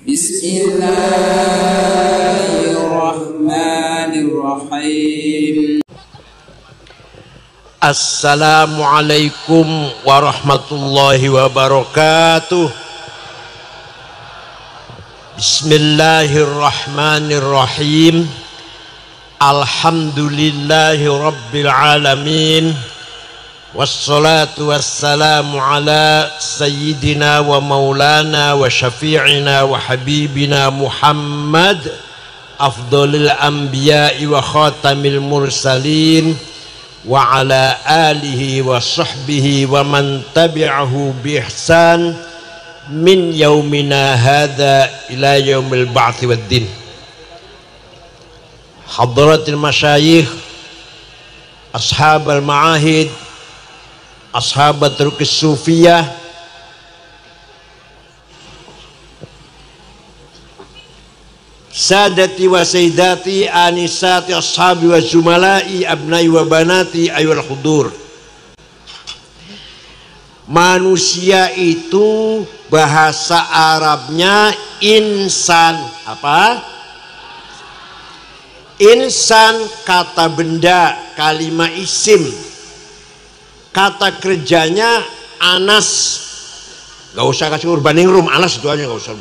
Bismillahirrahmanirrahim. Assalamualaikum warahmatullahi wabarakatuh. Bismillahirrahmanirrahim. Alhamdulillahi rabbil alamin. Wassalatu wassalamu ala sayyidina wa maulana wa syafi'ina wa habibina Muhammad afdhalil anbiya'i wa khatamil mursalin wa ala alihi wa sahbihi wa man tabi'ahu bi ihsan min yaumina hadha ila yaumil ba'thi wad din. Hadratil masyayikh, ashabal ma'ahid, ashabat rukis sufiyah, sadati wa sayyidati, anisati ashabi wa zumalai, abnai wa banati, ayyul hudur. Manusia itu bahasa Arabnya insan. Apa? Insan kata benda, kalimah isim. Kata kerjanya anas. Gak usah kasih urbaningrum, anas itu aja, gak usah.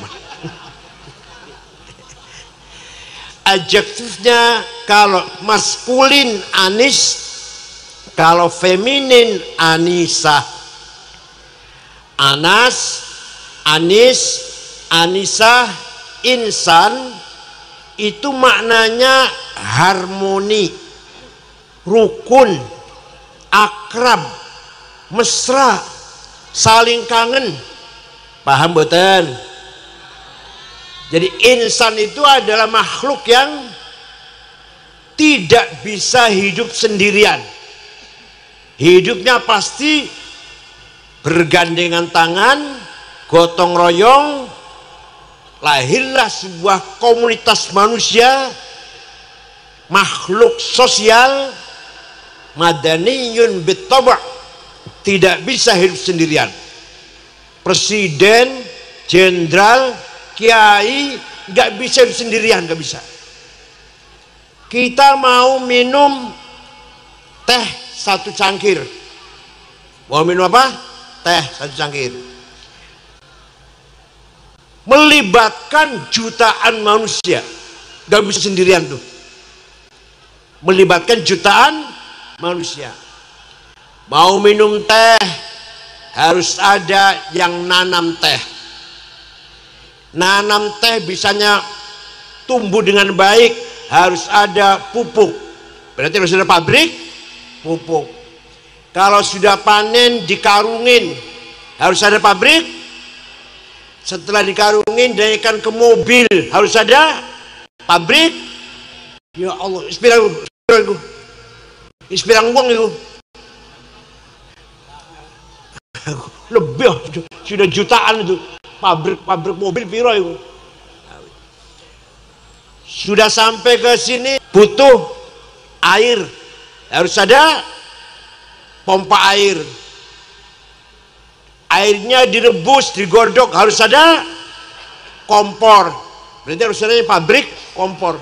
Adjektifnya kalau maskulin anis, kalau feminin anisah. Anas, anis, anisah, insan itu maknanya harmoni, rukun, akrab, mesra, saling kangen. Paham betul? Jadi insan itu adalah makhluk yang tidak bisa hidup sendirian. Hidupnya pasti bergandengan tangan, gotong royong. Lahirlah sebuah komunitas manusia, makhluk sosial, madaniyun bittab'a, tidak bisa hidup sendirian. Presiden, jenderal, kiai nggak bisa hidup sendirian, nggak bisa. Kita mau minum teh satu cangkir, mau minum apa? Teh satu cangkir, melibatkan jutaan manusia, nggak bisa sendirian tuh. Melibatkan jutaan manusia. Mau minum teh harus ada yang nanam teh. Nanam teh bisanya tumbuh dengan baik harus ada pupuk. Berarti harus ada pabrik pupuk. Kalau sudah panen dikarungin harus ada pabrik. Setelah dikarungin dinaikkan ke mobil harus ada pabrik. Ya Allah, inspirang uang itu lebih, sudah jutaan itu pabrik mobil piro itu. Sudah sampai ke sini butuh air, harus ada pompa air. Airnya direbus, digodok, harus ada kompor. Berarti harus ada pabrik kompor.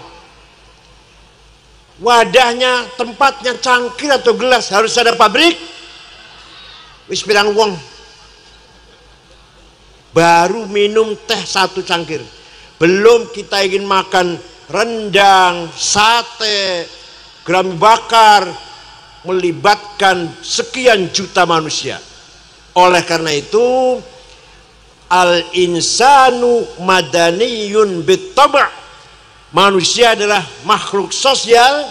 Wadahnya, tempatnya cangkir atau gelas harus ada pabrik. Wis pirang wong baru minum teh satu cangkir. Belum kita ingin makan rendang, sate, gerami bakar, melibatkan sekian juta manusia. Oleh karena itu al-insanu madaniyun bittab', manusia adalah makhluk sosial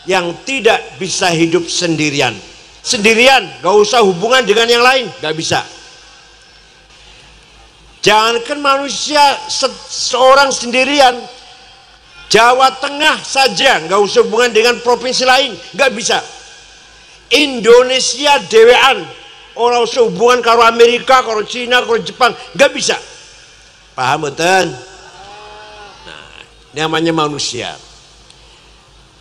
yang tidak bisa hidup sendirian. Sendirian, gak usah hubungan dengan yang lain, gak bisa. Jangankan manusia seorang sendirian, Jawa Tengah saja gak usah hubungan dengan provinsi lain, gak bisa. Indonesia dewean, orang usah hubungan karo Amerika, karo Cina, karo Jepang, gak bisa. Paham betul? Nah, namanya manusia.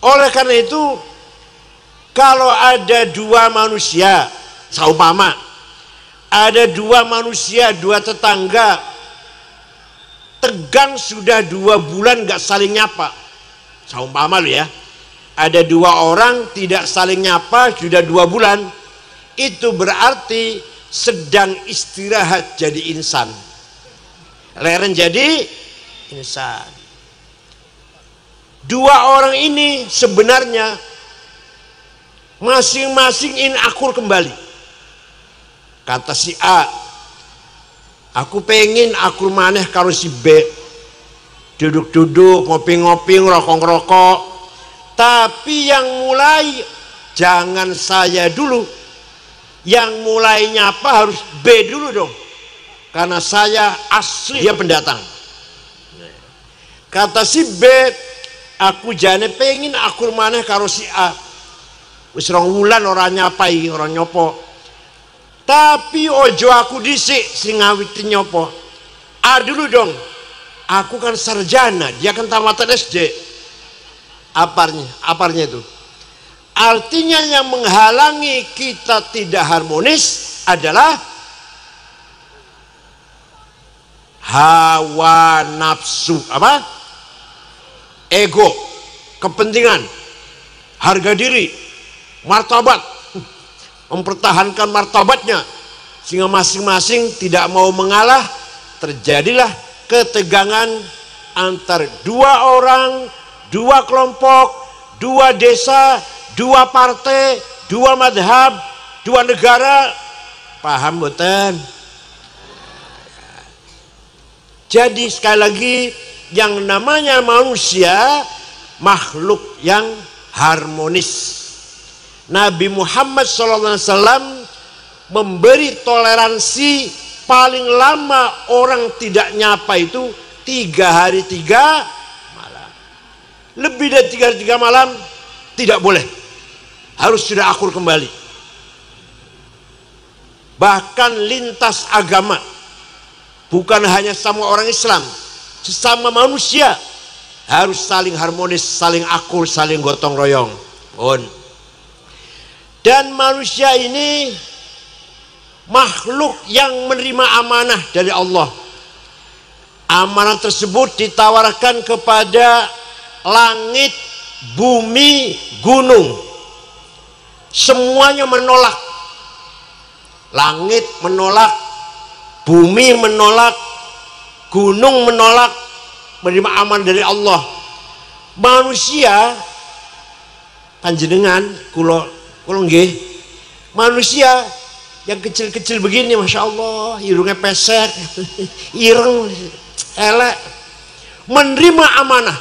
Oleh karena itu, kalau ada dua manusia, seumpama ada dua manusia, dua tetangga, tegang sudah 2 bulan gak saling nyapa. Saumpama lu ya, ada 2 orang tidak saling nyapa sudah 2 bulan, itu berarti sedang istirahat jadi insan, leren jadi insan. 2 orang ini sebenarnya masing-masing ingin akur kembali. Kata si A, aku pengen akur maneh karo si B, duduk-duduk, ngopi-ngopi, ngerokok-ngerokok. Tapi yang mulai jangan saya dulu, yang mulai nyapa harus B dulu dong, karena saya asli dia pendatang. Kata si B, aku jane pengen akur maneh karo si A, wis 2 wulan ora nyapai, ora nyopo. Tapi ojo aku dhisik sing ngawiti nyopo. A dulu dong, aku kan sarjana, dia kan tamatan SD. Aparnya itu artinya yang menghalangi kita tidak harmonis adalah hawa nafsu, apa, ego, kepentingan, harga diri, martabat, mempertahankan martabatnya, sehingga masing-masing tidak mau mengalah. Terjadilah ketegangan antar 2 orang, 2 kelompok, 2 desa, 2 partai, 2 madhab, 2 negara. Paham boten? Jadi sekali lagi, yang namanya manusia makhluk yang harmonis. Nabi Muhammad SAW memberi toleransi paling lama orang tidak nyapa itu 3 hari 3 malam. Lebih dari 3 hari 3 malam tidak boleh, harus sudah akur kembali. Bahkan lintas agama, bukan hanya sama orang Islam, sesama manusia harus saling harmonis, saling akur, saling gotong royong. Dan manusia ini makhluk yang menerima amanah dari Allah. Amanah tersebut ditawarkan kepada langit, bumi, gunung. Semuanya menolak. Langit menolak, bumi menolak, gunung menolak menerima amanah dari Allah. Manusia panjenengan kula nggih, manusia yang kecil-kecil begini, masya Allah, hidungnya pesek, ireng, elek, menerima amanah.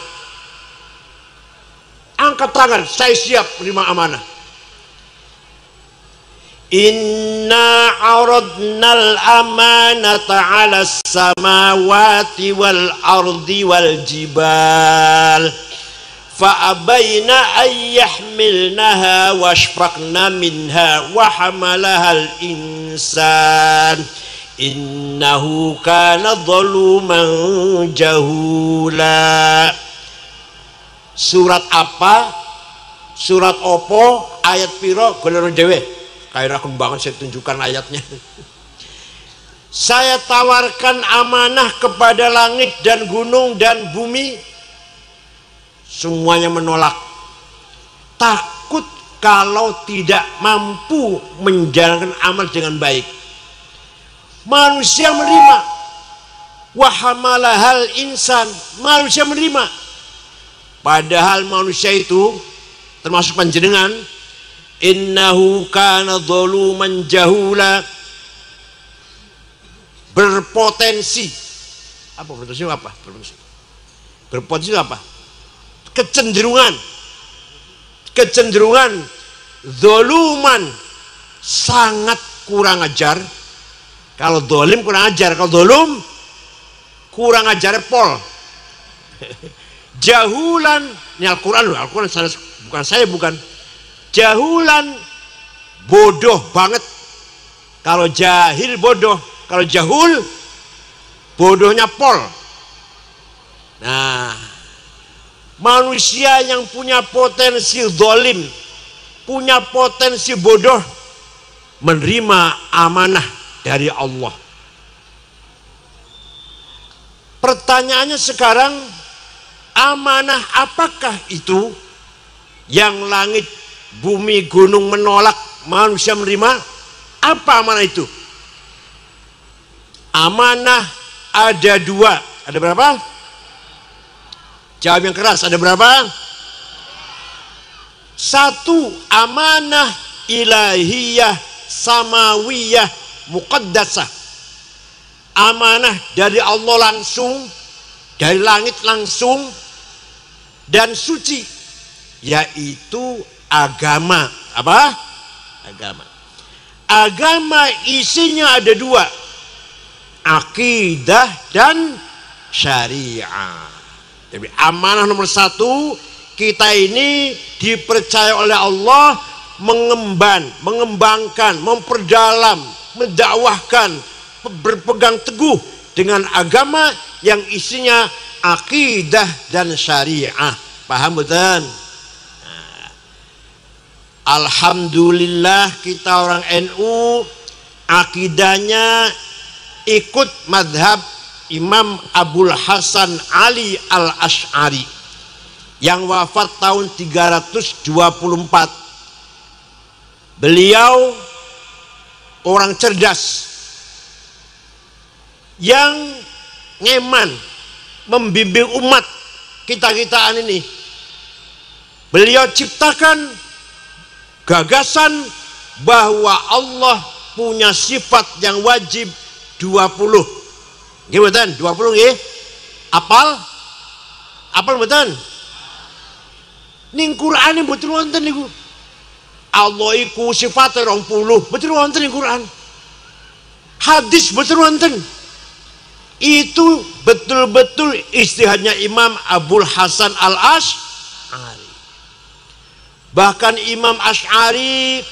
Angkat tangan, saya siap menerima amanah. Inna aradnal amanata 'alas samawati wal ardi wal jibal fa'abayna ayyahmilnaha washfaqna minha wa hamalahal insan innahu kana zaluman jahula. Surat apa? Surat opo? Ayat piro? Golero dhewe. Kayak aku banget saya tunjukkan ayatnya. Saya tawarkan amanah kepada langit dan gunung dan bumi, semuanya menolak. Takut kalau tidak mampu menjalankan amal dengan baik. Manusia menerima. Wa hamalahal insan, manusia menerima. Padahal manusia itu termasuk panjenengan, innahu kana zaluman jahula, berpotensi apa? Berpotensi apa? Kecenderungan zaluman, sangat kurang ajar. Kalau zalim kurang ajar, kalau zalum kurang ajar pol. Jahulan, ini Al-Quran loh, Al-Quran bukan. Jahulan, bodoh banget. Kalau jahil bodoh, kalau jahul bodohnya pol. Nah, manusia yang punya potensi zalim, punya potensi bodoh, menerima amanah dari Allah. Pertanyaannya sekarang, amanah apakah itu yang langit, bumi, gunung menolak, manusia menerima? Apa amanah itu? Amanah ada dua. Ada berapa? Jawab yang keras. Ada berapa? Satu, amanah ilahiyah samawiyah muqaddasah. Amanah dari Allah langsung, dari langit langsung, dan suci, yaitu agama. Apa? Agama. Agama isinya ada dua, akidah dan syariah. Jadi amanah nomor satu, kita ini dipercaya oleh Allah mengembangkan, memperdalam, mendakwahkan, berpegang teguh dengan agama yang isinya akidah dan syariah. Paham betul? Nah, alhamdulillah kita orang NU akidahnya ikut madhab Imam Abul Hasan Ali Al-Asy'ari yang wafat tahun 324. Beliau orang cerdas yang ngeman membimbing umat kita-kitaan ini. Beliau ciptakan gagasan bahwa Allah punya sifat yang wajib 20. Gimana? 20 nggih? Apal? Apal mboten? Ning Qur'ane mboten wonten niku. Allah iku sifate 20, mboten wonten ning Qur'an. Hadis mboten wonten. Itu betul-betul istihadnya Imam Abul Hasan Al-Asy'ari. Bahkan Imam Asy'ari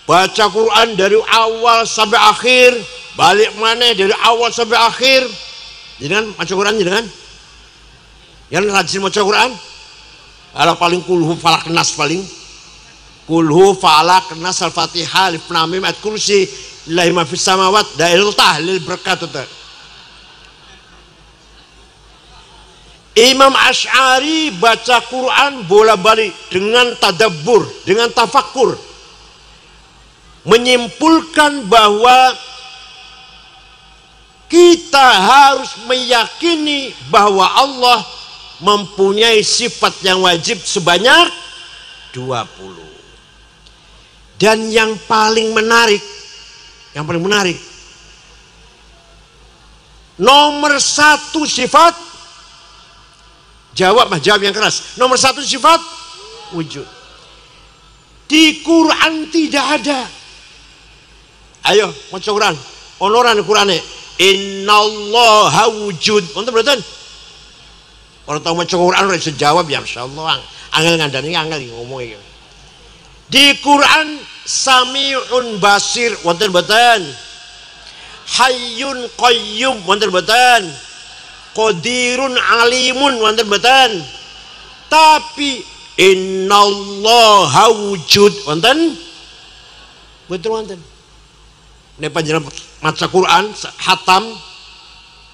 baca Quran dari awal sampai akhir, balik mana dari awal sampai akhir. Jangan baca Quran jangan. Yang rajin baca Quran. Kalau paling kulhu falak nas paling. Kulhu falak nas al-Fatihah alif lam mim ayat kursi lillahi ma fis samawat dailul tahlil berkatut. Imam Asy'ari baca Quran bola-balik dengan tadabbur, dengan tafakkur, menyimpulkan bahwa kita harus meyakini bahwa Allah mempunyai sifat yang wajib sebanyak 20. Dan yang paling menarik, nomor satu sifat, jawab yang keras. Nomor satu sifat wujud. Di Quran tidak ada. Ayo maca Quran. Onoran Qurane. Innallaha wujud. Wonten mboten? Orang tahu maca Quran ora iso jawab ya masyaallah. Angel ngandani angel ngomong iki. Di Quran Sami'un Basir wonten mboten? Hayyun Qayyum wonten mboten? Qadirun alimun wonten mboten? Tapi innallaha wujud wonten? Betul wonten. Nek panjenengan maca Quran hatam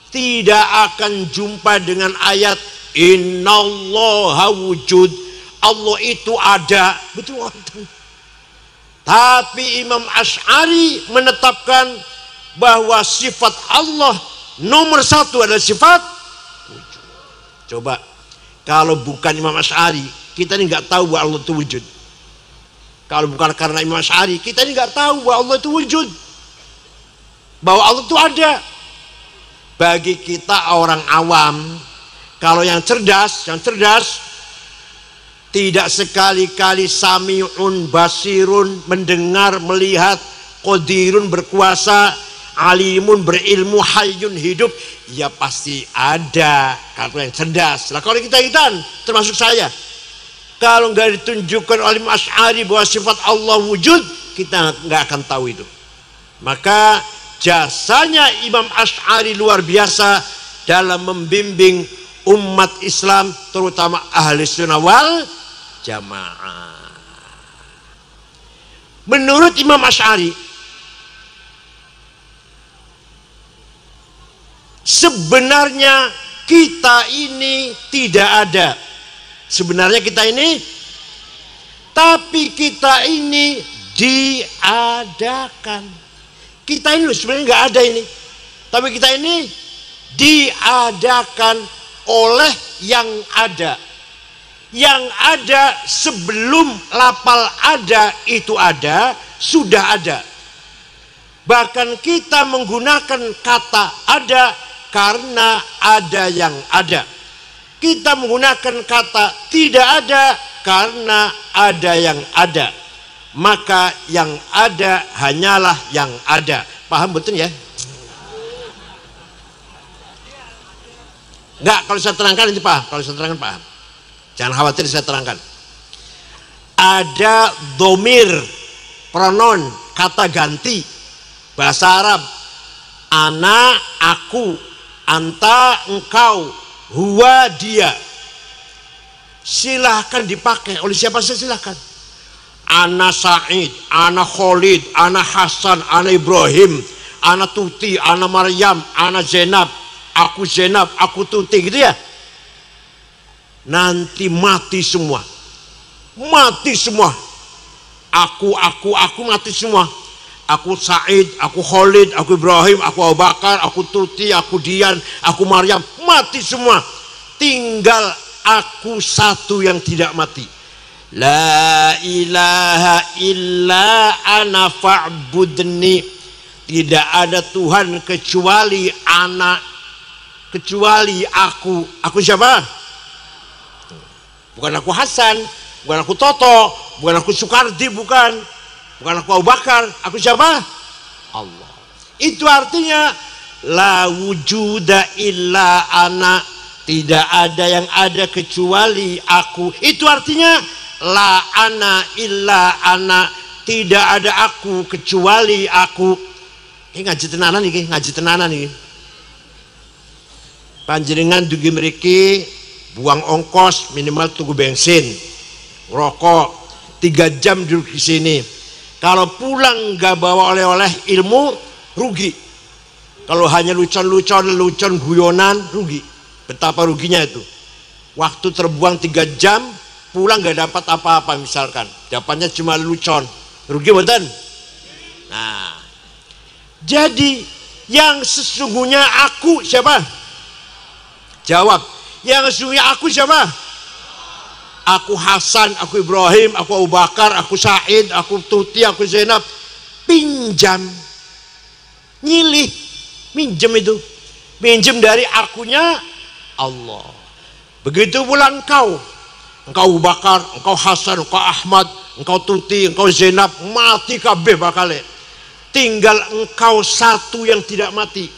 tidak akan jumpa dengan ayat innallaha wujud, Allah itu ada. Betul wonten. Tapi Imam Asy'ari menetapkan bahwa sifat Allah nomor satu adalah sifat wujud. Coba kalau bukan Imam Asy'ari, kita ini nggak tahu bahwa Allah itu wujud. Kalau bukan karena Imam Asy'ari, kita ini nggak tahu bahwa Allah itu wujud, bahwa Allah itu ada. Bagi kita orang awam, kalau yang cerdas tidak sekali-kali sami'un basirun, mendengar, melihat, qadirun berkuasa, alimun berilmu, hayyun hidup, ya pasti ada. Kalau yang cerdas. Lah kalau kita termasuk saya, kalau nggak ditunjukkan oleh Imam Asy'ari bahwa sifat Allah wujud, kita nggak akan tahu itu. Maka jasanya Imam Asy'ari luar biasa dalam membimbing umat Islam, terutama ahli sunnah wal jamaah. Menurut Imam Asy'ari, Sebenarnya kita ini tidak ada. Sebenarnya kita ini, tapi kita ini diadakan. Kita ini sebenarnya nggak ada ini, tapi kita ini diadakan oleh yang ada. Yang ada sebelum lapal ada itu ada, sudah ada. Bahkan kita menggunakan kata ada karena ada yang ada. Kita menggunakan kata tidak ada karena ada yang ada. Maka yang ada hanyalah yang ada. Paham betul ya? Enggak, kalau saya terangkan nanti paham. Kalau saya terangkan paham. Jangan khawatir, saya terangkan. Ada domir, pronoun, kata ganti bahasa Arab. Ana, aku, anta, engkau, huwa, dia. Silahkan dipakai oleh siapa saja, silahkan. Ana Said, ana Khalid, ana Hasan, ana Ibrahim, ana Tuti, ana Maryam, ana Zainab, aku Zainab, aku Tuti, gitu ya. Nanti mati semua. Mati semua. Aku mati semua. Aku Said, aku Khalid, aku Ibrahim, aku Abu Bakar, aku Tuti, aku Dian, aku Maryam, mati semua. Tinggal aku satu yang tidak mati. La ilaha illa ana fa'budni. Tidak ada Tuhan kecuali anak, kecuali aku. Aku siapa? Bukan aku Hasan, bukan aku Toto, bukan aku Soekardi, bukan aku Abu Bakar. Aku siapa? Allah. Itu artinya la wujuda illa ana. Tidak ada yang ada kecuali aku. Itu artinya la ana illa ana. Tidak ada aku kecuali aku. Ini ngaji tenanan nih, ngaji tenanan nih. Panjenengan dugi mriki buang ongkos, minimal tunggu bensin, rokok, 3 jam duduk di sini. Kalau pulang nggak bawa oleh-oleh ilmu, rugi. Kalau hanya lucon guyonan, rugi. Betapa ruginya itu. Waktu terbuang 3 jam, pulang nggak dapat apa-apa misalkan. Dapatnya cuma lucon. Rugi betul? Nah, jadi yang sesungguhnya aku siapa? Jawab. Yang sesungguhnya aku siapa? Aku Hasan, aku Ibrahim, aku Abu Bakar, aku Said, aku Tuti, aku Zainab. Pinjam, nyilih, minjem itu. Minjem dari akunya Allah. Begitu pula engkau Abu Bakar, engkau Hasan, engkau Ahmad, engkau Tuti, engkau Zainab, mati kabeh bakale. Tinggal engkau satu yang tidak mati.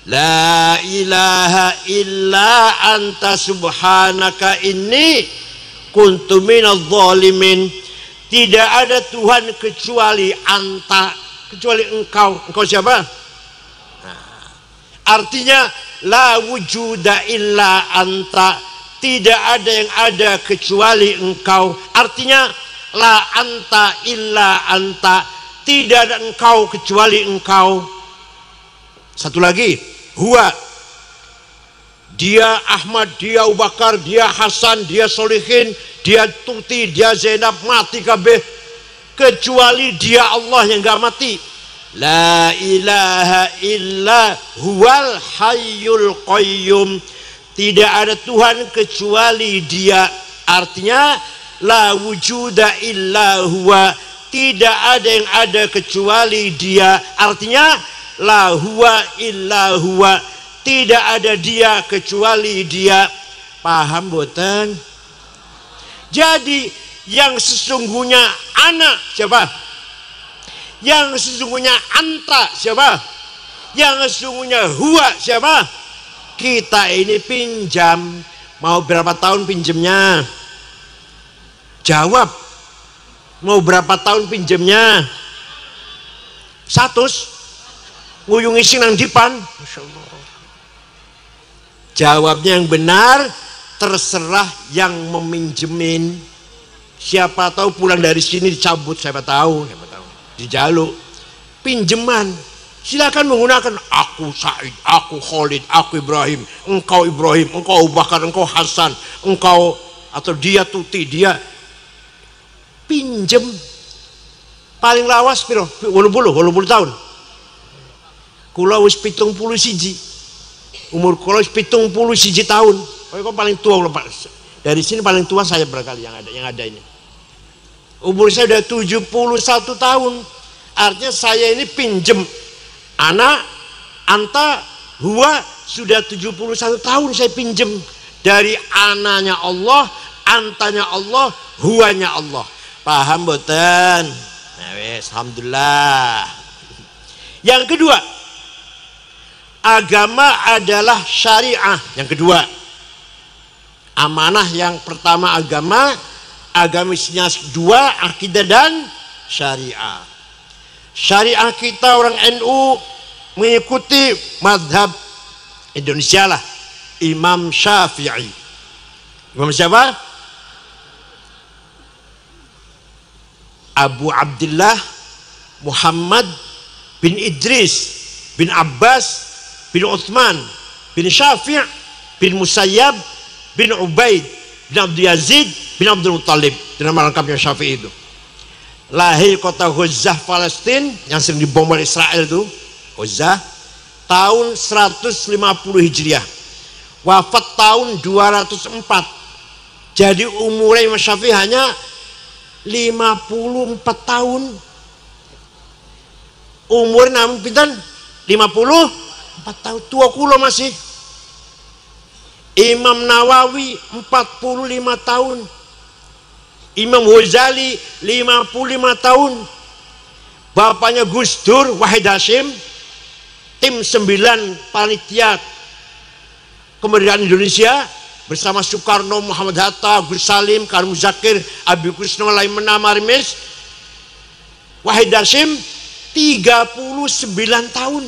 La ilaha illa anta subhanaka inni kuntu minadh dhalimin. Tidak ada Tuhan kecuali anta, kecuali engkau. Engkau siapa? Nah, artinya la wujuda illa anta. Tidak ada yang ada kecuali engkau. Artinya la anta illa anta. Tidak ada engkau kecuali engkau. Satu lagi, huwa. Dia Ahmad, dia Abu Bakar, dia Hasan, dia Solihin, dia Tuti, dia Zainab, mati kabeh kecuali dia Allah yang gak mati. La ilaha illa huwal hayyul qayyum. Tidak ada Tuhan kecuali dia. Artinya la wujuda illa huwa. Tidak ada yang ada kecuali dia. Artinya la huwa illa huwa. Tidak ada dia kecuali dia. Paham boten? Jadi yang sesungguhnya anak siapa? Yang sesungguhnya anta siapa? Yang sesungguhnya huwa siapa? Kita ini pinjam. Mau berapa tahun pinjemnya? Jawab. Mau berapa tahun pinjemnya? 100. Nguyungi sing nang dipan. Masya Allah. Jawabnya yang benar, terserah yang meminjemin. Siapa tahu pulang dari sini dicabut, siapa tahu dijaluk pinjeman. Silakan menggunakan aku Said, aku Khalid, aku Ibrahim, engkau Abu Bakar, engkau Hasan, engkau atau dia Tuti, dia pinjem. Paling lawas piro? 80 tahun. Kula wis 71. Umur kula wis 71 tahun. Kok paling tua Pak. Dari sini paling tua saya barangkali yang ada ini. Umur saya udah 71 tahun. Artinya saya ini pinjem. Anta huwa sudah 71 tahun saya pinjem dari ananya Allah, antanya Allah, huwanya Allah. Paham boten? Nah, wes, alhamdulillah. Yang kedua, agama adalah syariah. Yang kedua, amanah yang pertama agama isinya dua, akidah dan syariah. Syariah kita orang NU mengikuti mazhab Indonesia lah, Imam Syafi'i. Imam siapa? Abu Abdullah Muhammad bin Idris bin Abbas bin Uthman bin Syafi' bin Musayyab bin Ubaid bin Abdul Yazid bin Abdul Muttalib. Nama lengkapnya Syafi'i itu. Lahir kota Gaza, Palestina, yang sering dibombar Israel itu, Gaza, tahun 150 Hijriah. Wafat tahun 204. Jadi umurnya Imam Syafi'i hanya 54 tahun. Umur namun pinten? 54 tahun. Tua kula masih. Imam Nawawi 45 tahun. Imam Ghazali 55 tahun. Bapaknya Gus Dur Wahid Hasyim, tim 9 panitia kemerdekaan Indonesia bersama Soekarno, Muhammad Hatta, Gus Salim, Karim Zakir, Abi Kusno, Laimena Marimis. Wahid Hasyim 39 tahun.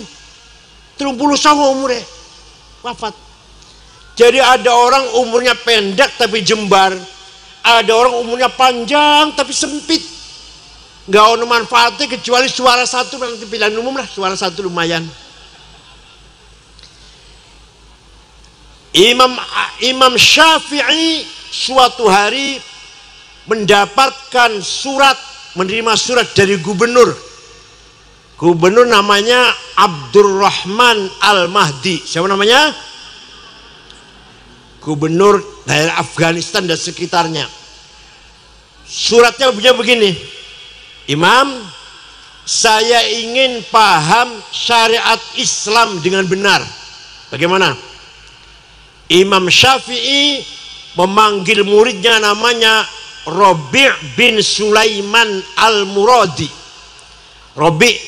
30 umurnya wafat. Jadi ada orang umurnya pendek tapi jembar. Ada orang umurnya panjang tapi sempit, nggak ada manfaatnya kecuali suara satu. Nanti pilihan umum lah, suara satu lumayan. Imam Syafi'i suatu hari mendapatkan menerima surat dari gubernur namanya Abdurrahman Al-Mahdi. Siapa namanya? Gubernur daerah Afghanistan dan sekitarnya. Suratnya punya begini, Imam, saya ingin paham syariat Islam dengan benar. Bagaimana? Imam Syafi'i memanggil muridnya namanya Rabi' bin Sulaiman Al-Muradi. Rabi',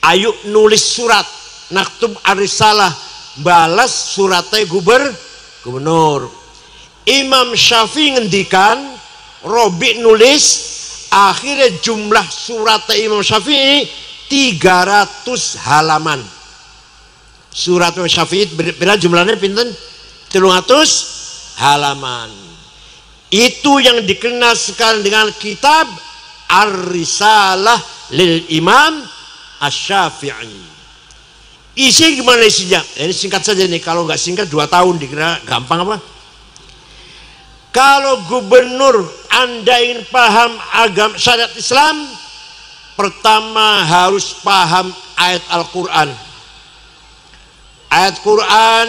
ayo nulis surat, naktub ar-risalah, balas suratnya gubernur. Imam Syafi'i ngendikan, Rabi' nulis, akhirnya jumlah surat Imam Syafi'i 300 halaman. Surat Imam Syafi'i berapa jumlahnya pinten? 300 halaman. Itu yang dikenal sekarang dengan kitab Ar-Risalah lil Imam Asy-Syafi'i. Isi gimana isinya? Ini singkat saja nih, kalau nggak singkat 2 tahun dikira gampang apa? Kalau gubernur Anda ingin paham agama syariat Islam, pertama harus paham ayat Al-Quran. Ayat Quran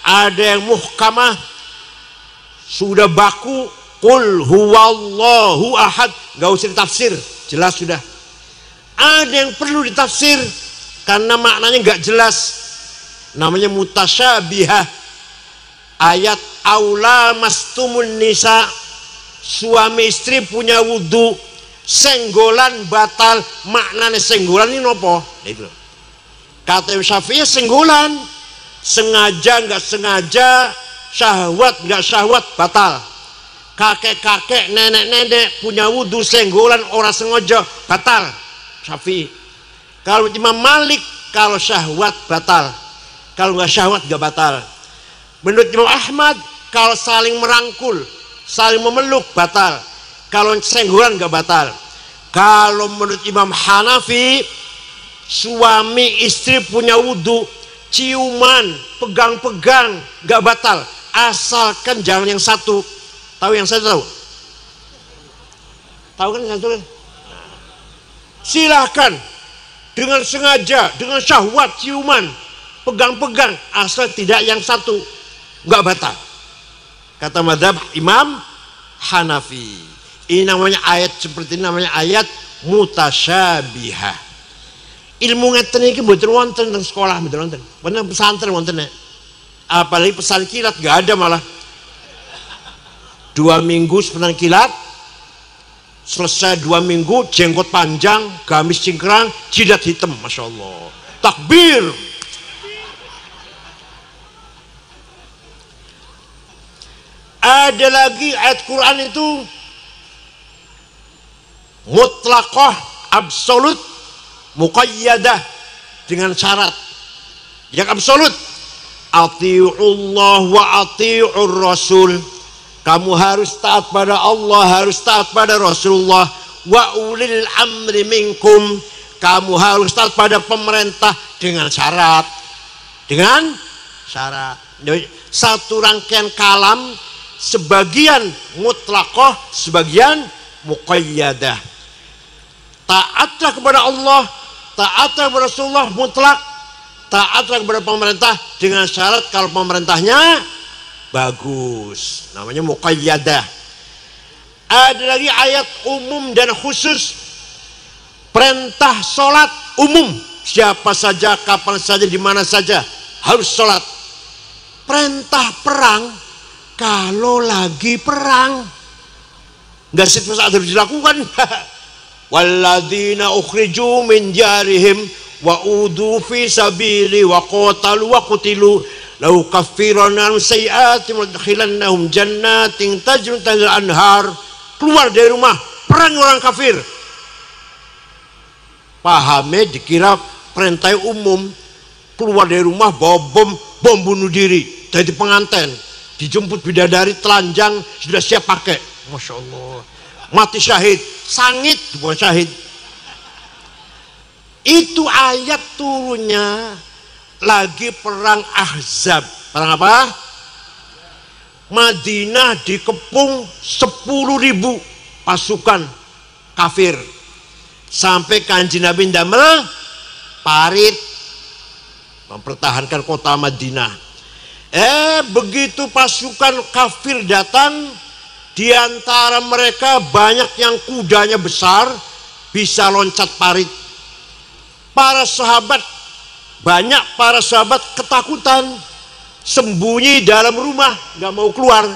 ada yang muhkamah, sudah baku, qul huwallahu ahad, nggak usah ditafsir, jelas sudah. Ada yang perlu ditafsir karena maknanya nggak jelas, namanya mutasyabihah. Ayat aula mastumun nisa, suami istri punya wudhu, senggolan batal. Maknanya senggolan ini nopo? Kata Imam Syafi'i, senggolan sengaja nggak sengaja, syahwat nggak syahwat, batal. Kakek-kakek, nenek-nenek punya wudhu senggolan orang sengaja, batal. Syafi'i. Kalau Imam Malik, kalau syahwat batal, kalau nggak syahwat nggak batal. Menurut Imam Ahmad, kalau saling merangkul, saling memeluk batal, kalau senggolan nggak batal. Kalau menurut Imam Hanafi, suami istri punya wudhu, ciuman, pegang-pegang, gak batal, asalkan jangan yang satu. Tahu yang satu tahu? Tahu kan yang satu kan? Silahkan dengan sengaja, dengan syahwat, ciuman, pegang-pegang, asal tidak yang satu, gak batal. Kata madhab Imam Hanafi. Ini namanya ayat seperti ini, namanya ayat mutasyabihah. Ilmu ngeten iki mboten wonten teng sekolah, mboten wonten. Wonten pesantren wonten. Apalagi pesan kilat gak ada malah. 2 minggu pesan kilat, selesai 2 minggu jenggot panjang, gamis cingkrang, jidat hitam, masya Allah. Takbir. Ada lagi ayat Quran itu mutlaqah, absolut, muqayyadah, dengan syarat yang absolut. Ati'ullah wa ati'ur rasul. Kamu harus taat pada Allah, harus taat pada Rasulullah. Wa ulil amri minkum. Kamu harus taat pada pemerintah dengan syarat. Dengan syarat. Satu rangkaian kalam, sebagian mutlaqah, sebagian muqayyadah. Taatlah kepada Allah, taatlah kepada Rasulullah mutlak, taatlah kepada pemerintah dengan syarat kalau pemerintahnya bagus, namanya muqayyadah. Ada lagi ayat umum dan khusus. Perintah sholat umum, siapa saja, kapan saja, di mana saja harus sholat. Perintah perang kalau lagi perang, nggak saat harus dilakukan. Walladzina ukhriju min diyarihim wa udu fi sabili wa qatalu wa qutilu lau kaffiranna sayyi'atihim wa adkhilannahum jannatin tajri min anhar. Keluar dari rumah, perang orang kafir. Pahamnya dikira perintah umum. Keluar dari rumah bawa bom bunuh diri, jadi pengantin, dijemput bidadari telanjang, sudah siap pakai. Masya Allah, mati syahid, sangit bukan syahid. Itu ayat turunnya lagi perang Ahzab. Perang apa? Madinah dikepung 10.000 pasukan kafir. Sampai Kanjeng Nabi ndamel parit mempertahankan kota Madinah. Begitu pasukan kafir datang, di antara mereka banyak yang kudanya besar, bisa loncat parit. Banyak para sahabat ketakutan, sembunyi dalam rumah, gak mau keluar.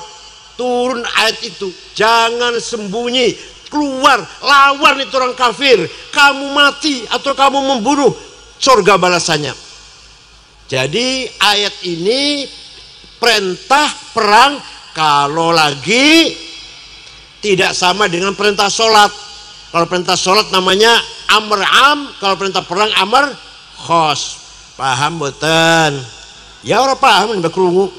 Turun ayat itu, jangan sembunyi, keluar, lawan itu orang kafir. Kamu mati atau kamu membunuh, surga balasannya. Jadi ayat ini perintah perang kalau lagi tidak sama dengan perintah sholat. Kalau perintah sholat namanya amr am, kalau perintah perang amr khos. Paham boten? Ya orang paham, udah kerungu.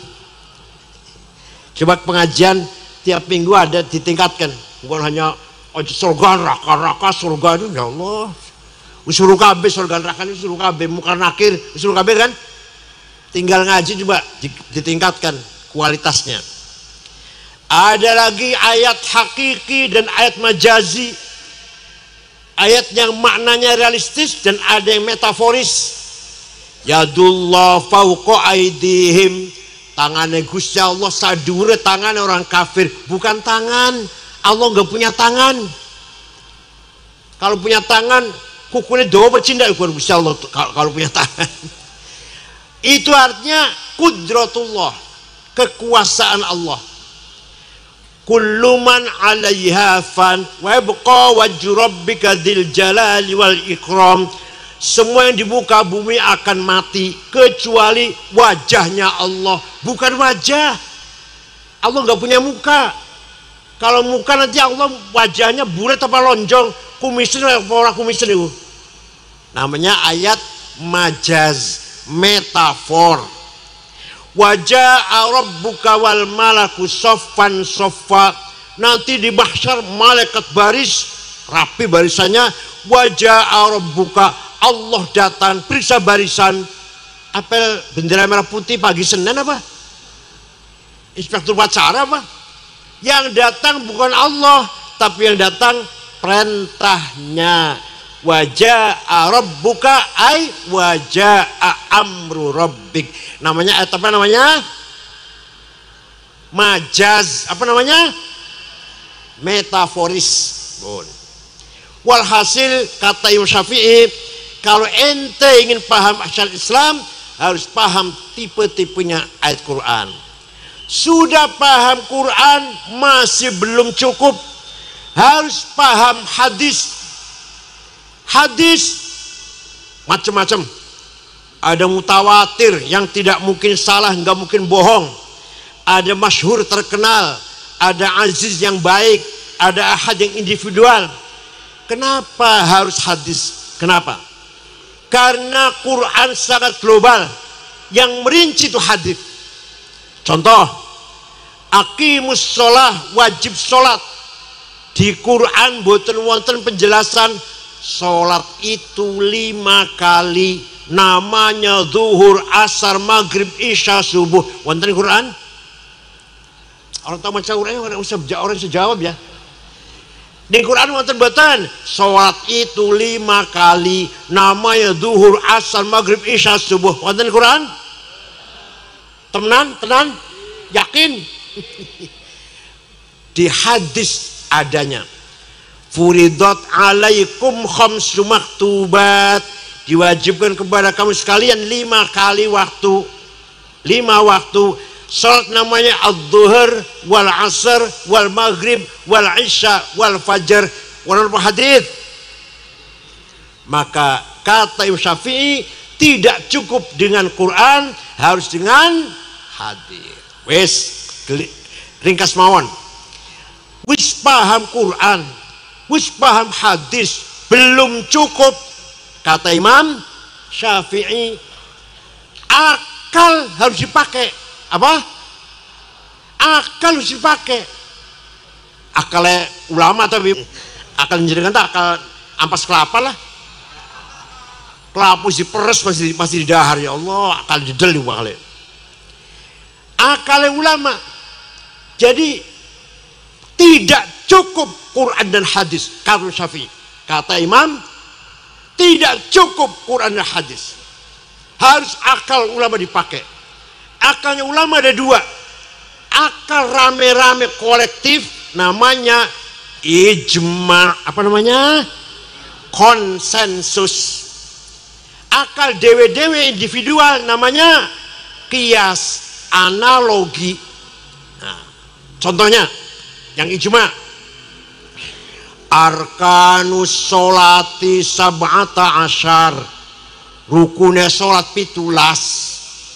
Coba pengajian tiap minggu ada ditingkatkan, bukan hanya surga neraka surga itu, ya Allah. Suruh kabeh surga neraka ini, suruh kabeh muka nakir, suruh kabeh kan. Tinggal ngaji coba ditingkatkan kualitasnya. Ada lagi ayat hakiki dan ayat majazi. Ayat yang maknanya realistis dan ada yang metaforis. Yadullah fauqa aidihim. Tangannya Gusti Allah sadure tangan orang kafir, bukan tangan. Allah nggak punya tangan. Kalau punya tangan, kukunya doa bercinta ukuran Gusti Allah. Kalau punya tangan, itu artinya qudratullah, kekuasaan Allah. Kullu man 'alaiha fan wa yabqa wajhu rabbika dzil jalali wal ikram. Semua yang di muka bumi akan mati kecuali wajahnya Allah. Bukan wajah, Allah nggak punya muka. Kalau muka nanti Allah wajahnya bulat apa lonjong, kumisin apa orang kumisin itu. Namanya ayat majaz, metafor. Wajah rabbuka wal malaku soffan soffa. Nanti di mahsyar malaikat baris rapi barisannya. Wajah rabbuka, Allah datang, periksa barisan, apel bendera merah putih pagi Senin apa? Inspektur upacara apa? Yang datang bukan Allah, tapi yang datang perintahnya. Waja'a rabbuka ay waja'a amru rabbik. Namanya apa namanya? Majaz. Apa namanya? Metaforis. Walhasil kata Imam Syafi'i, kalau ente ingin paham syariat Islam harus paham tipe-tipenya ayat Quran. Sudah paham Quran masih belum cukup, harus paham hadis. Hadis macam-macam. Ada mutawatir yang tidak mungkin salah, nggak mungkin bohong. Ada masyhur terkenal, ada aziz yang baik, ada ahad yang individual. Kenapa harus hadis? Kenapa? Karena Quran sangat global. Yang merinci itu hadis. Contoh, aqimus sholah, wajib sholat. Di Quran boten wonten penjelasan sholat itu 5 kali. Namanya zuhur, asar, maghrib, isya, subuh. Wonten di Quran? Orang tahu macam Quran, orang bisa jawab ya. Di Quran wonten boten sholat itu 5 kali. Namanya zuhur, asar, maghrib, isya, subuh. Wonten di Quran? Tenan? Yakin? Di hadis adanya. Furidat alaikum khamsu maktubat, diwajibkan kepada kamu sekalian 5 kali waktu. 5 waktu. Salat namanya az-zuhur wal asr wal maghrib wal isya wal fajar. Walaupun hadis. Maka kata Imam Syafi'i, tidak cukup dengan Quran, harus dengan hadis. Wes ringkas mawon. Wis paham Quran, wis paham hadis, belum cukup. Kata Imam Syafi'i, akal harus dipakai. Apa? Akal harus dipakai. Akalnya ulama tapi akal jenengan tak akal ampas kelapa lah. Kelapa diperes masih di dahar, ya Allah, akal jedel di bakal. Akalnya ulama. Jadi tidak cukup Quran dan hadis. Kata Syafi'i, kata Imam, tidak cukup Quran dan hadis, harus akal ulama dipakai. Akalnya ulama ada 2. Akal rame-rame kolektif namanya ijma, apa namanya? Konsensus. Akal dewe-dewe individual namanya qiyas, analogi. Nah, contohnya yang ijma, arkanus sholati sab'ata asyar, rukunnya sholat 17.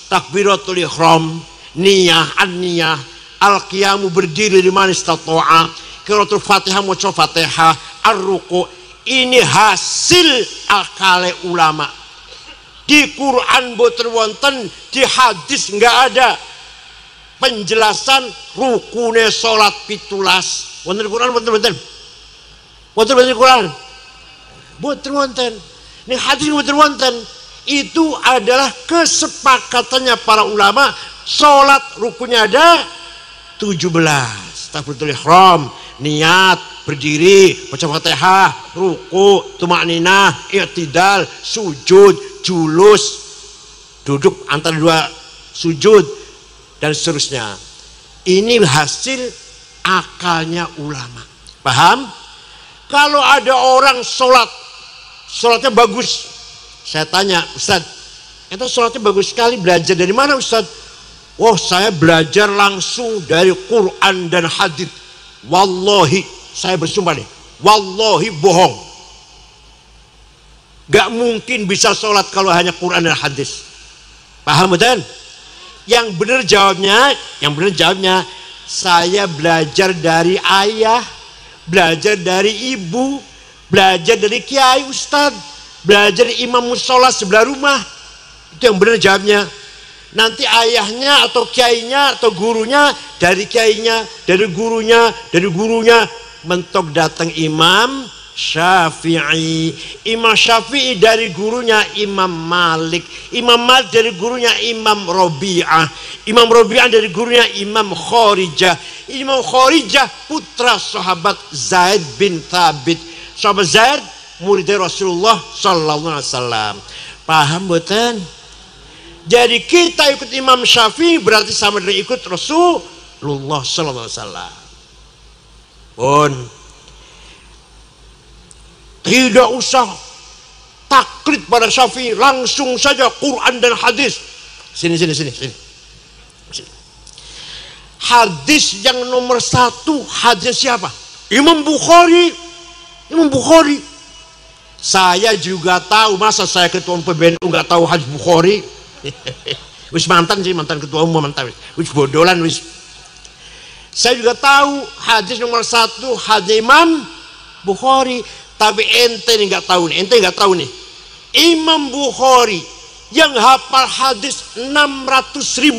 Takbiratul ihram, niyah, an-niyah, al-qiyamu berdiri liman istata'a, qiraatul Fatihah, maca Fatihah, ar-ruku'. Ini hasil akal ulama. Di Quran boten wonten, di hadis enggak ada penjelasan rukune salat 17. Wonten Quran boten. Boten Quran. Boten wonten. Ning hadis boten wonten. Itu adalah kesepakatannya para ulama. Salat rukunnya ada 17. Takbiratul ihram, niat, berdiri, baca Fatihah, ruku, tumakninah, i'tidal, sujud, julus, duduk antara 2 sujud, dan seterusnya. Ini hasil akalnya ulama. Paham? Kalau ada orang sholatnya bagus, saya tanya, Ustaz, itu sholatnya bagus sekali, belajar dari mana Ustaz? Wah, saya belajar langsung dari Quran dan hadis. Wallahi, saya bersumpah nih, wallahi bohong. Gak mungkin bisa sholat kalau hanya Quran dan hadis. Paham betul? Yang benar jawabnya, saya belajar dari ayah, belajar dari ibu, belajar dari kiai ustadz, belajar dari imam musola sebelah rumah. Itu yang benar jawabnya. Nanti ayahnya atau kiainya atau gurunya dari kiainya, dari gurunya mentok datang imam, Syafi'i. Imam Syafi'i dari gurunya Imam Malik. Imam Malik dari gurunya Imam Rabi'ah. Imam Rabi'ah dari gurunya Imam Kharijah. Imam Kharijah putra sahabat Zaid bin Thabit. Sahabat Zaid murid Rasulullah sallallahu alaihi wasallam. Paham betul? Jadi kita ikut Imam Syafi'i berarti sama dengan ikut Rasulullah sallallahu alaihi wasallam. Pun tidak usah taklid pada Syafi'i, langsung saja Quran dan hadis. Sini. Hadis yang nomor 1 hadis siapa? Imam Bukhari. Saya juga tahu, masa saya ketua umum PBNU nggak tahu hadis Bukhari? Wis mantan ketua umum mantan. Wis bodolan wis. Saya juga tahu hadis nomor 1 hadis Imam Bukhari. Tapi ente nggak tahu nih. Imam Bukhari yang hafal hadis 600.000,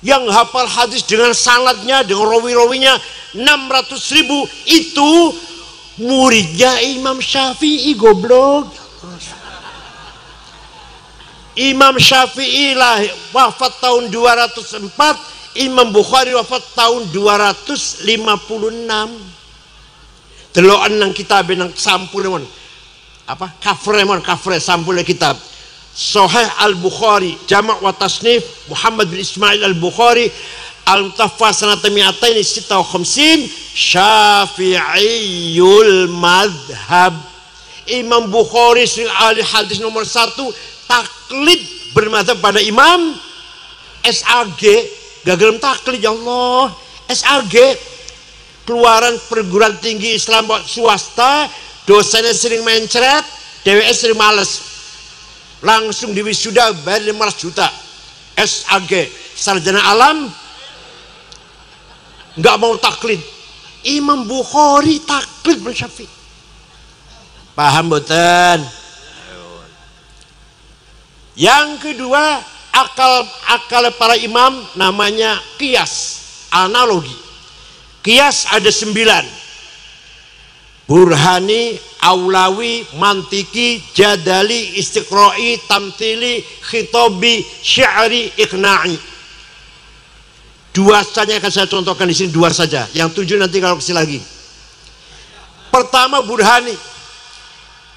yang hafal hadis dengan sanadnya, dengan rawi-rawinya 600.000, itu muridnya Imam Syafi'i, goblok. Imam Syafi'i lah wafat tahun 204, Imam Bukhari wafat tahun 256. Delokan nang kitab nang sampul mon apa kafre sampul kitab Sahih Al-Bukhari Jama' wa Tasnif Muhammad bin Ismail Al-Bukhari Al-Mutawaffa sanata 256 Syafi'iyul madhab. Imam Bukhari ahli hadis nomor 1, taklid bermadzhab pada Imam SAG. Gagal taklid, ya Allah. SAG keluaran perguruan tinggi Islam swasta, dosennya sering mencret, DWS sering males, langsung diwisuda bayar 500 juta. SAG, sarjana alam, nggak mau taklid. Imam Bukhari taklid bersyafi. Paham betul? Yang kedua, akal para imam namanya qiyas, analogi. Qiyas ada 9. Burhani, Aulawi, Mantiki, Jadali, Istiqra'i, Tamthili, Khitabi, Syi'ri, Iqna'i. 2 saja akan saya contohkan di sini, 2 saja. Yang 7 nanti kalau kasih lagi. Pertama Burhani.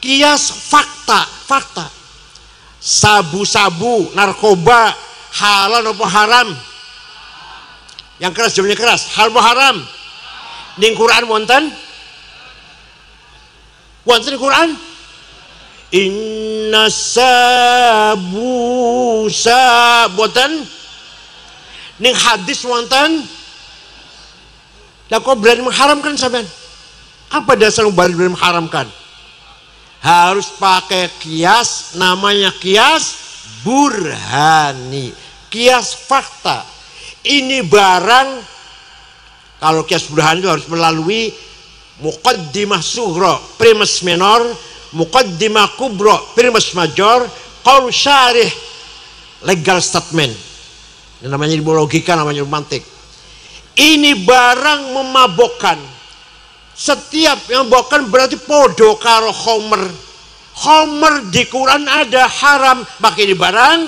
Qiyas fakta. Sabu-sabu, narkoba, halal atau haram? Yang keras jawabnya keras. Halal atau haram? Ning Quran wonten? Wonten Quran? Inna sabu sabotan. Ning hadis wonten? Lah kok berani mengharamkan sampean? Apa dasar berani mengharamkan? Harus pakai qiyas, namanya qiyas burhani, qiyas fakta. Ini barang, kalau qiyas burhani itu harus melalui muqaddimah sughra, primus minor, muqaddimah kubra, primus major, qaul syarih, legal statement. Ini namanya ilmu logika, namanya ilmu mantik. Ini barang memabokkan. Setiap yang memabokkan berarti podo karo khomer. Khomer di Quran ada haram, maka ini barang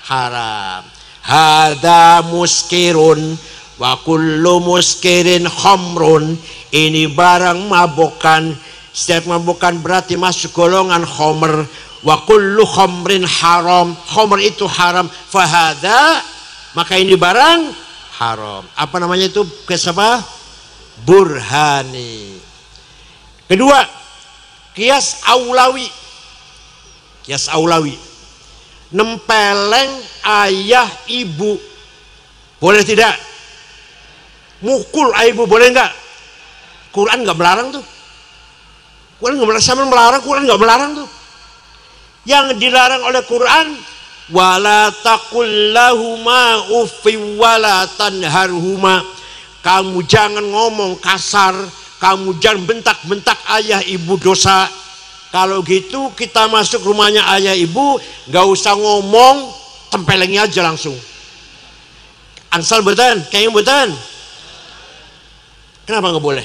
haram. Hada muskirun wa kullu muskirin khomrun. Ini barang mabokkan. Setiap mabokkan berarti masuk golongan khomer. Wa kullu khomrin haram. Khomer itu haram. Fahada, maka ini barang haram. Apa namanya itu? Kesapa? Burhani. Kedua, qiyas aulawi. Qiyas aulawi. Nempeleng ayah ibu. Boleh tidak? Mukul ayah ibu boleh enggak? Quran enggak melarang tuh. Quran enggak melarang, sama melarang, Quran enggak melarang tuh. Yang dilarang oleh Quran, wala taqul lahuma uffi wala tanharhuma. Kamu jangan ngomong kasar, kamu jangan bentak-bentak ayah ibu, dosa. Kalau gitu kita masuk rumahnya ayah ibu, nggak usah ngomong, tempelengi aja langsung. Ansal betan, kayaknya betan. Kenapa nggak boleh?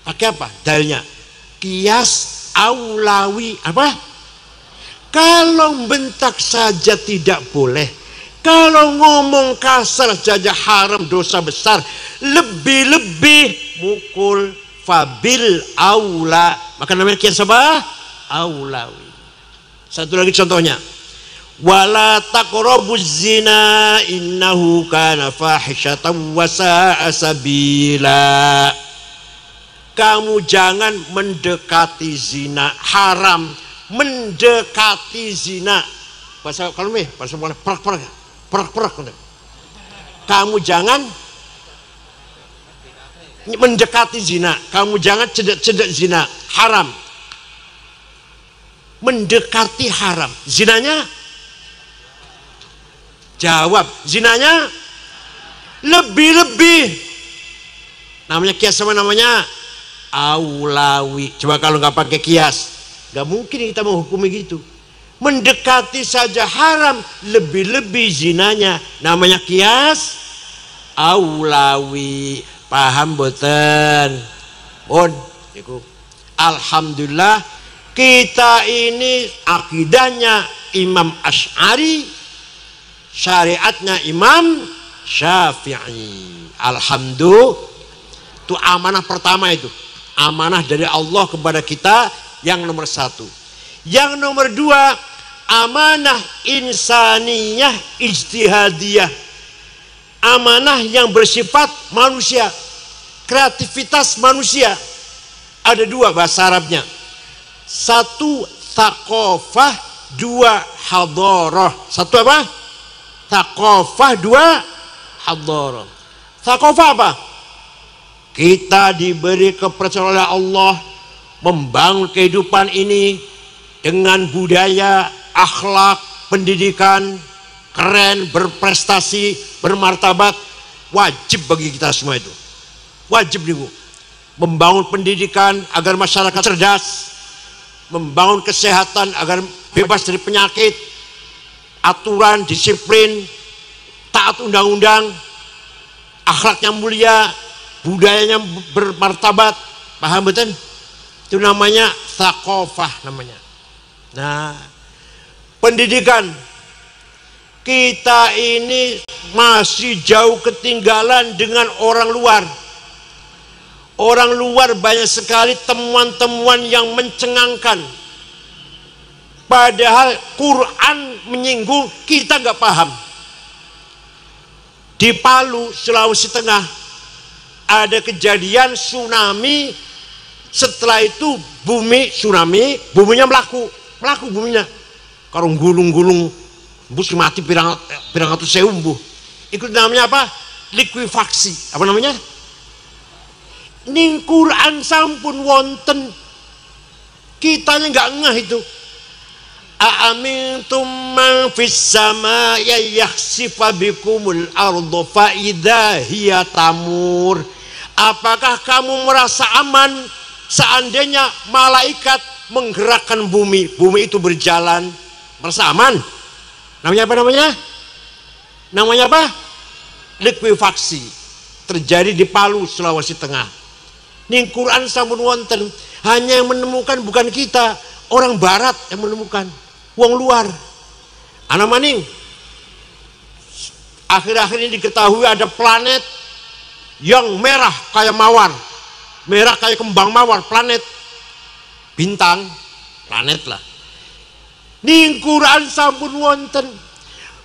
Pakai apa? Dalilnya kias aulawi. Apa? Kalau bentak saja tidak boleh, kalau ngomong kasar saja haram, dosa besar, lebih-lebih mukul, fabil aula, maka namanya kias apa? Aulawi. Satu lagi contohnya, wala taqrabuz zina innahu kana fahisyatan wa sa'a sabila. Kamu jangan mendekati zina, haram mendekati zina. Bahasa kalau bahasa boleh perak. Kamu jangan mendekati zina, kamu jangan cedek zina, haram. Mendekati haram, zinanya jawab, zinanya lebih-lebih. Namanya kias sama namanya aulawi. Coba kalau nggak pakai kias, nggak mungkin kita menghukumi gitu. Mendekati saja haram, lebih-lebih zinanya, namanya kias aulawi. Paham boten? Bon, alhamdulillah kita ini akidahnya Imam Asy'ari, syariatnya Imam Syafi'i. Alhamdulillah, itu amanah pertama, itu amanah dari Allah kepada kita yang nomor satu. Yang nomor dua, amanah insaniyah ijtihadiyah, amanah yang bersifat manusia, kreativitas manusia. Ada dua bahasa Arabnya, satu thaqafah, dua hadarah. Satu apa? Thaqafah, dua hadarah. Thaqafah apa? Kita diberi kepercayaan oleh Allah membangun kehidupan ini dengan budaya, akhlak, pendidikan keren, berprestasi, bermartabat. Wajib bagi kita semua itu. Wajib nih Bu. Membangun pendidikan agar masyarakat cerdas, membangun kesehatan agar bebas dari penyakit, aturan, disiplin, taat undang-undang, akhlaknya mulia, budayanya bermartabat. Paham betul? Itu namanya thaqafah namanya. Nah, pendidikan kita ini masih jauh ketinggalan dengan orang luar. Orang luar banyak sekali temuan-temuan yang mencengangkan. Padahal Quran menyinggung, kita nggak paham. Di Palu, Sulawesi Tengah, ada kejadian tsunami. Setelah itu bumi tsunami, buminya melaku buminya. Kalau gulung-gulung, bus mati pirang atus seumbu. Itu namanya apa? Likuifaksi. Apa namanya? Ning Quran sampun wonten, kitanya nggak ngeh itu. Aamintum man fis samaa'i yakhsifa bikumul arda fa idza hiya tamur. Apakah kamu merasa aman seandainya malaikat menggerakkan bumi itu berjalan? Merasa aman? Namanya apa namanya? Namanya apa? Likuifaksi. Terjadi di Palu, Sulawesi Tengah. Ning Quran sampun wonten, hanya yang menemukan bukan kita, orang barat yang menemukan, wong luar. Ana maning, akhir-akhir ini diketahui ada planet yang merah kayak mawar, merah kayak kembang mawar, planet, bintang, planet lah. Ning Quran sampun wonten,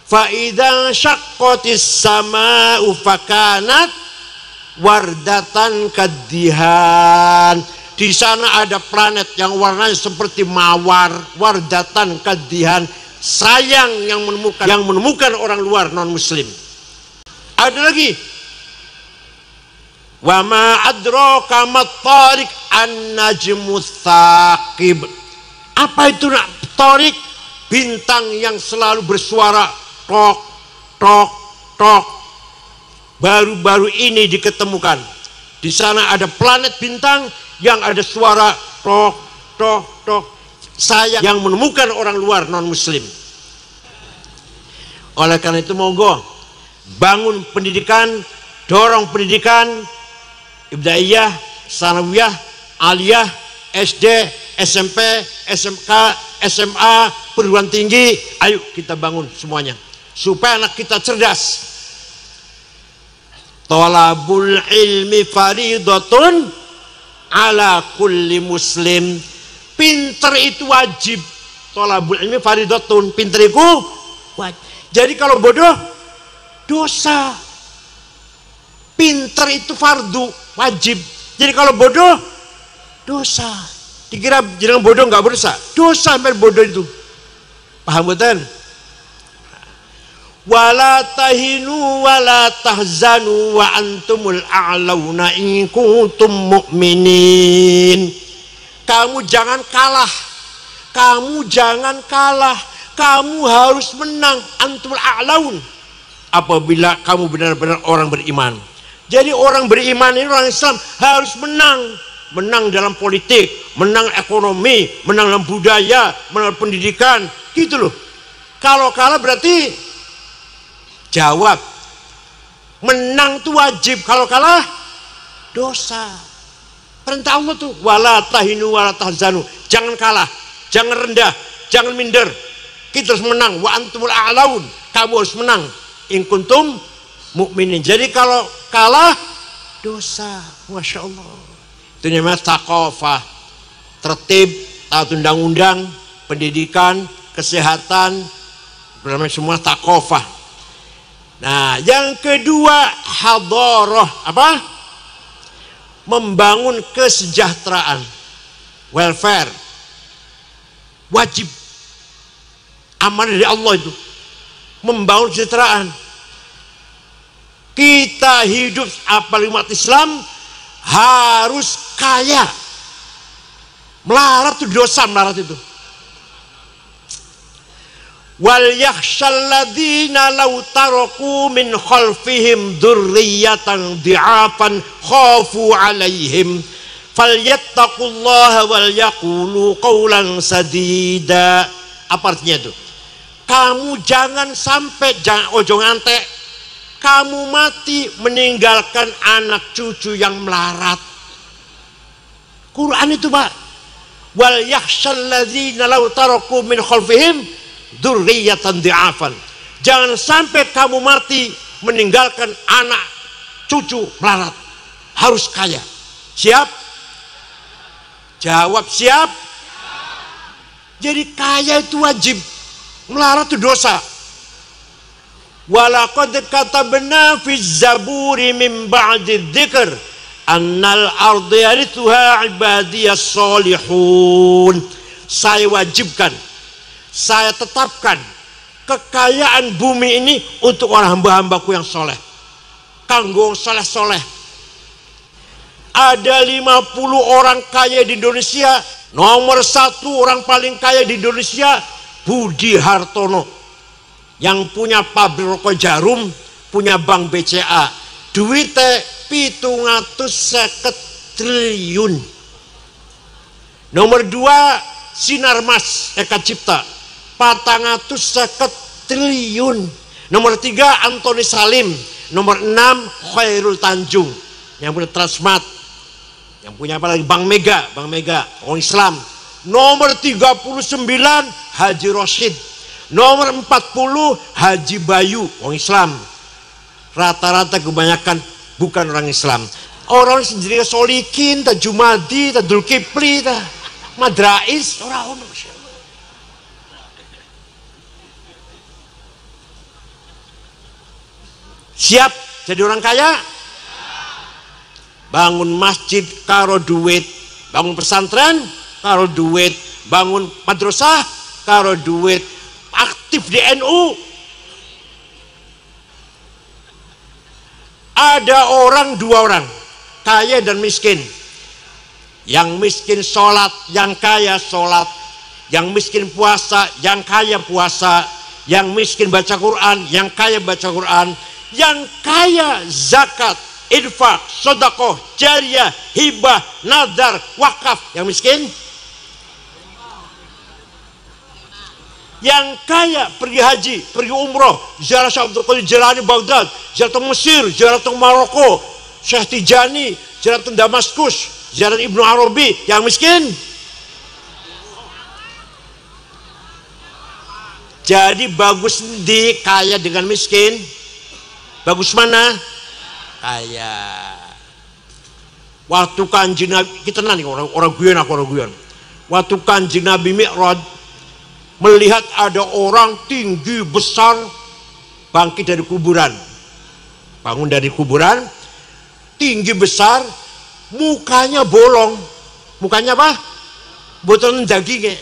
fa idza syaqqatis samaa'u fakanat wardatan kadihan. Di sana ada planet yang warnanya seperti mawar, wardatan kadihan. Sayang yang menemukan orang luar non muslim. Ada lagi, wa ma adraka mat-tariq an-najmus tsaqib. Apa itu tariq? Bintang yang selalu bersuara tok tok tok. Baru-baru ini diketemukan. Di sana ada planet bintang yang ada suara tok tok tok. Sayang yang menemukan orang luar non muslim. Oleh karena itu monggo bangun pendidikan, dorong pendidikan ibtidaiyah, sanawiyah, aliyah, SD, SMP, SMK, SMA, perguruan tinggi, ayo kita bangun semuanya supaya anak kita cerdas. Thalabul ilmi faridatun ala kulli muslim. Pinter itu wajib. Thalabul ilmi faridatun, pinter itu wajib. Jadi kalau bodoh dosa. Pinter itu fardu, wajib. Jadi kalau bodoh dosa. Dikira jenengan bodoh nggak berdosa, dosa sampai bodoh itu. Paham betul? Wala tahinu wala tahzanu wa antumul a'launa in kuntum mu'minin. Kamu jangan kalah. Kamu jangan kalah. Kamu harus menang. Antumul a'laun. Apabila kamu benar-benar orang beriman. Jadi orang beriman ini, orang Islam harus menang. Menang dalam politik, menang ekonomi, menang dalam budaya, menang pendidikan, gitu loh. Kalau kalah berarti jawab. Menang itu wajib, kalau kalah dosa. Perintah Allah tuh, wala tahinu wala tahzanu. Jangan kalah, jangan rendah, jangan minder. Kita harus menang. Wa antumul a'laun. Kamu harus menang. In kuntum mukminin. Jadi kalau kalah dosa. Masya Allah. Itu namanya thaqafah, tertib, taat undang-undang, pendidikan, kesehatan, namanya semua thaqafah. Nah, yang kedua hadarah, apa? Membangun kesejahteraan, welfare, wajib, amanah dari Allah itu, membangun kesejahteraan. Kita hidup apalagi umat Islam harus kaya. Melarat itu dosa, melarat itu. Wal yakhshal ladzina law taraku min khalfihim dzurriyyatan dhi'afan khafu 'alaihim falyattaqullaha wal yaqulu qawlan sadida. Apa artinya itu? Kamu jangan sampai, ojo ngantek, kamu mati meninggalkan anak cucu yang melarat. Quran itu, Pak. Wal yakhshal ladzina law taraku min khalfihim dzurriyyatan dhi'afan. Jangan sampai kamu mati meninggalkan anak cucu melarat. Harus kaya. Siap? Jawab siap. Jadi kaya itu wajib. Melarat itu dosa. Walaqad katabna fi zaburi min ba'di dzikr annal ardi yarithuha ibadiyas solihun. Saya wajibkan, saya tetapkan kekayaan bumi ini untuk orang hamba-hambaku yang soleh. Kanggo soleh-soleh. Ada 50 orang kaya di Indonesia. Nomor 1 orang paling kaya di Indonesia Budi Hartono, yang punya pabrik rokok Jarum, punya bank BCA, duitnya 750 triliun. Nomor 2 Sinarmas Eka Cipta, 450 triliun. Nomor 3 Antoni Salim. Nomor 6 Khairul Tanjung, yang punya Transmart, yang punya apa lagi, Bank Mega, orang Islam. Nomor 39 Haji Roshid. Nomor 40 Haji Bayu, orang Islam. Rata-rata kebanyakan bukan orang Islam. Orang sendiri solikin, tak Jumadi, tak Dulkipli, tak Madrais, orang. Siap jadi orang kaya? Bangun masjid karo duit, bangun pesantren karo duit, bangun madrasah karo duit, aktif di NU. Ada orang, 2 orang, kaya dan miskin. Yang miskin sholat, yang kaya sholat. Yang miskin puasa, yang kaya puasa. Yang miskin baca Quran, yang kaya baca Quran. Yang kaya zakat, infak, sedekah, jariyah, hibah, nadar, wakaf. Yang miskin, yang kaya pergi haji, pergi umroh, ziarah Syekh Abdul Qadir Jilani Baghdad, ziarah Mesir, ziarah Maroko, Syekh Tijani, ziarah Damaskus, ziarah Ibnu Arabi yang miskin. Jadi bagus di kaya dengan miskin? Bagus mana? Kaya. Waktu Kanjeng Nabi, kita nanti orang guyon. Waktu Kanjeng Nabi Mi'raj melihat ada orang tinggi besar bangkit dari kuburan, bangun dari kuburan, tinggi besar, mukanya bolong. Mukanya apa? Botolan dagingnya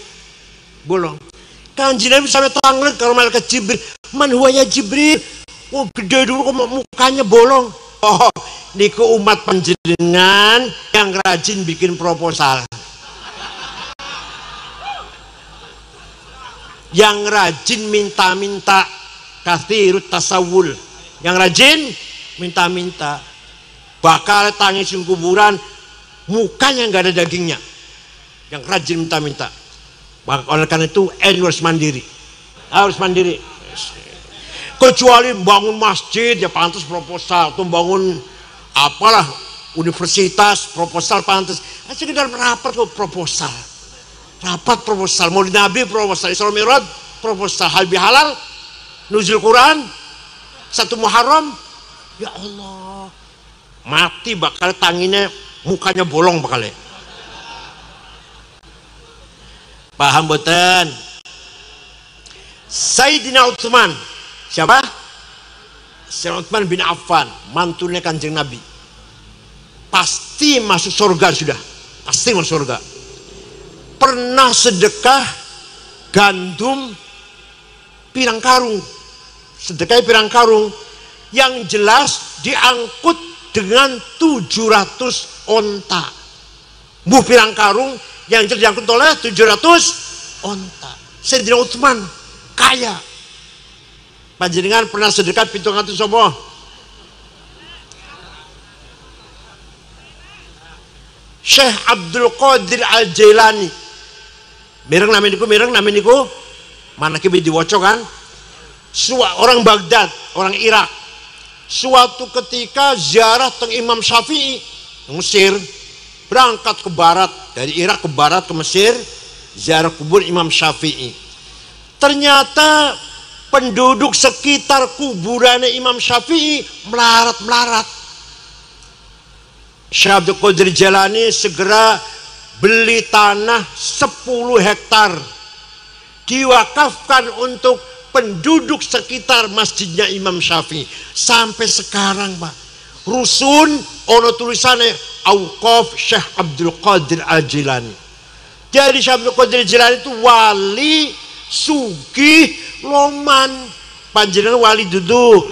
bolong. Kanjeng Nabi sampai tanglek kalau malaikat Jibril, man huwa ya Jibril, oh gede dulu kok mukanya bolong. Oh, niku umat panjenengan yang rajin bikin proposal, yang rajin minta-minta, kathirut tasawul, yang rajin minta-minta, bakal tangis kuburan, mukanya nggak ada dagingnya, yang rajin minta-minta. Oleh karena itu harus mandiri, harus mandiri. Kecuali bangun masjid ya pantas proposal, atau bangun apalah universitas proposal pantas. Sekedar rapat kok proposal, rapat proposal, Maulid Nabi proposal, Isra Mi'raj proposal, halal bihalal, nuzul Quran, 1 Muharram, ya Allah, mati bakal tanginnya, mukanya bolong bakal. Paham boten? Sayyidina Utsman, siapa? Sayyidina Utsman bin Affan, mantunya Kanjeng Nabi, pasti masuk surga sudah, pasti masuk surga. Pernah sedekah gandum pirang karung, sedekah pirang karung, yang jelas diangkut dengan 700 onta. Buh pirang karung yang diangkut oleh 700 onta. Sayyidina Utsman kaya. Panjenengan pernah sedekah 700 sopo? Syekh Abdul Qadir Al-Jailani. Mireng nameniku mana kibi diwaca kan? Orang Baghdad, orang Irak. Suatu ketika ziarah teng Imam Syafi'i Mesir, berangkat ke barat, dari Irak ke barat ke Mesir, ziarah kubur Imam Syafi'i. Ternyata penduduk sekitar kuburannya Imam Syafi'i melarat-melarat. Syekh Abdul Qadir Jailani segera beli tanah 10 hektar, diwakafkan untuk penduduk sekitar masjidnya Imam Syafi'i. Sampai sekarang Pak, rusun ono tulisannya Auqaf Syekh Abdul Qadir Al-Jailani. Jadi Syekh Abdul Qadir Al-Jailani itu wali sugih loman. Panjenengan wali duduk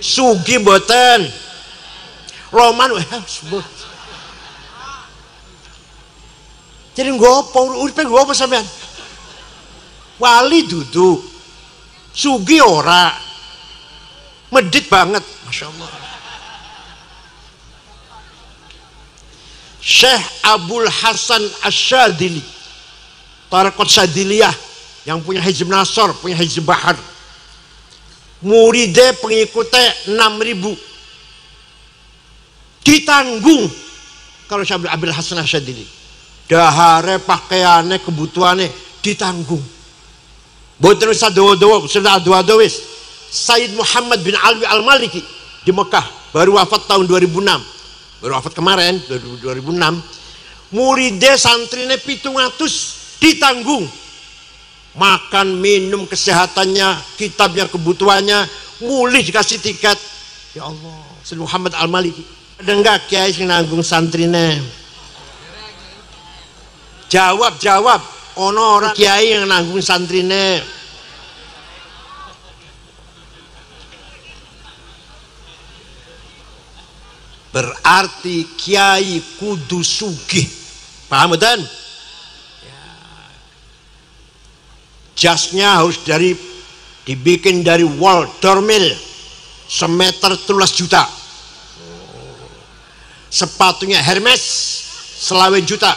sugih boten loman sebut. Jadi ngopo uripe ngopo sampean? Wali duduk sugih ora, medit banget, Masya Allah. Syekh Abul Hasan Asyadili, Tarekat Syadiliyah, yang punya Hizb Nasr, punya Hizb Bahar, muridnya pengikutnya 6.000, ditanggung kalau Syekh Abul Hasan Asyadili, dahare pakaiannya kebutuhannya ditanggung. Boten usah dawa-dawa, sudah adu-adu wis. Sayyid Muhammad bin Alwi Al-Maliki di Mekah baru wafat tahun 2006, baru wafat kemarin 2006. Muridnya santrinya 700 ditanggung, makan minum kesehatannya, kitabnya, kebutuhannya, mulih dikasih tiket. Ya Allah, Sayyid Muhammad Al-Maliki. Ada enggak kiai yang nanggung santrinya? Jawab. Ono orang kiai yang nanggung santrine. Berarti kiai kudu sugih. Paham betul? Ya. Jasnya harus dibikin dari wol dormil semeter 13 juta. Sepatunya Hermes 20 juta.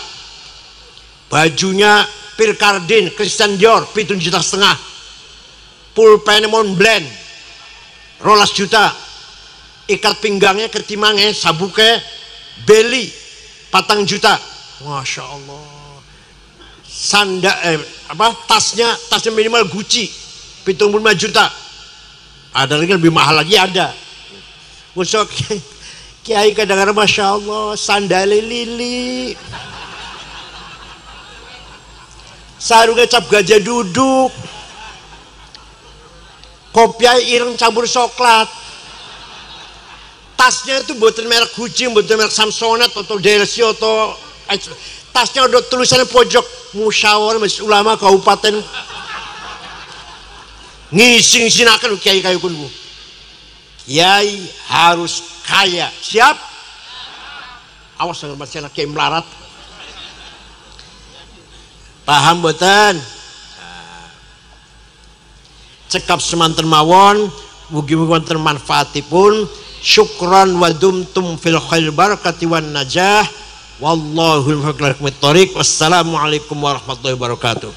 Bajunya Pierre Cardin, Christian Dior, 7,5 juta. Pulpen Montblanc 12 juta. Ikat pinggangnya ketimangnya sabuknya Beli 4 juta. Masya Allah. Tasnya minimal Gucci 75 juta. Ada lagi lebih mahal lagi ada. Usok kiai kadang-kadang Masya Allah sandal lili, sarungnya cap gajah duduk, kopiah ireng campur coklat. Tasnya itu buatan merek Gucci, buatan merek Samsonite atau DLC atau tasnya ada tulisannya pojok musyawarah majelis ulama kabupaten ngising-sinakan kiai kayu kunbu. Kiai harus kaya. Siap? Awas dengan masih anak kiai melarat. Paham boten? Cekap semanten mawon, mugi-mugi wonten manfaatipun. Syukran wa dumtum fil khair barakati wan najah. Wallahul muwaffiq ila aqwamit thoriq. Wassalamualaikum warahmatullahi wabarakatuh.